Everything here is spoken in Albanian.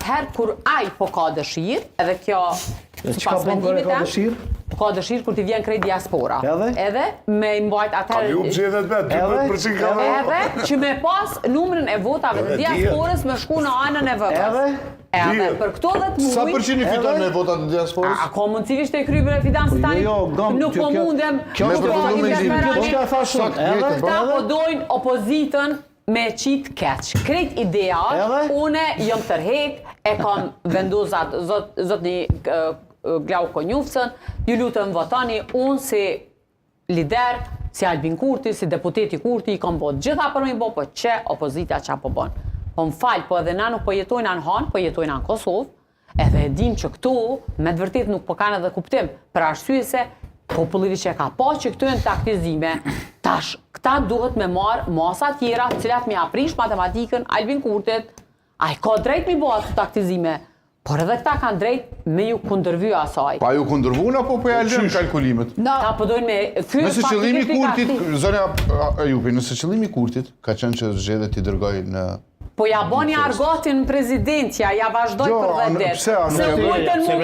atëherë kur ai po ka dëshirë, edhe kjo Çka bën kur e ka dëshirë? ka dëshirë kur t'i vjen krejt diaspora. Edhe me mbajt A ju më gjithet me 12% ka dhe? Edhe që me pas numrin e votave të diasporës me shku në anën e vëvës. Edhe për këto 10 muj... Sa përqini fiton me votat të diasporës? A ka mundësi kishte kry për evidancë tani? Nuk po mundem... Kjo çka thashun. Këta po dojnë opozitën me qitë keq. Krejt ideat, une jam tërhek, e kam vendosat zotni Glau Konjufcën, ju lutëm votani, unë si lider, si Albin Kurti, si deputeti Kurti, i kam bot gjitha për me i bo, po që opozita që po bon. Po më falë, po edhe na nuk po jetojnë anë Han, po jetojnë anë Kosovë, edhe e dim që këtu, me të vërtet nuk po kanë edhe kuptim, për arsye se populli që ka pa që këtu janë taktizime, tash, këta duhet me marë masa tjera, cilat me aprish matematikën, Albin Kurtit, a i ka drejt mi bo atë taktizime, por edhe këta kanë drejt me ju kundërvy asaj. Pa ju kundërvun apo po ja lën kalkulimet? Ta po dojnë me thyrë Nëse qëllimi Kurtit, zonja Ajupi, nëse qëllimi Kurtit ka qenë që zgjedhjet i dërgoj në... Po ja boni argatin prezidentja, ja vazhdoj për 10 ditë. Se ullëtën mu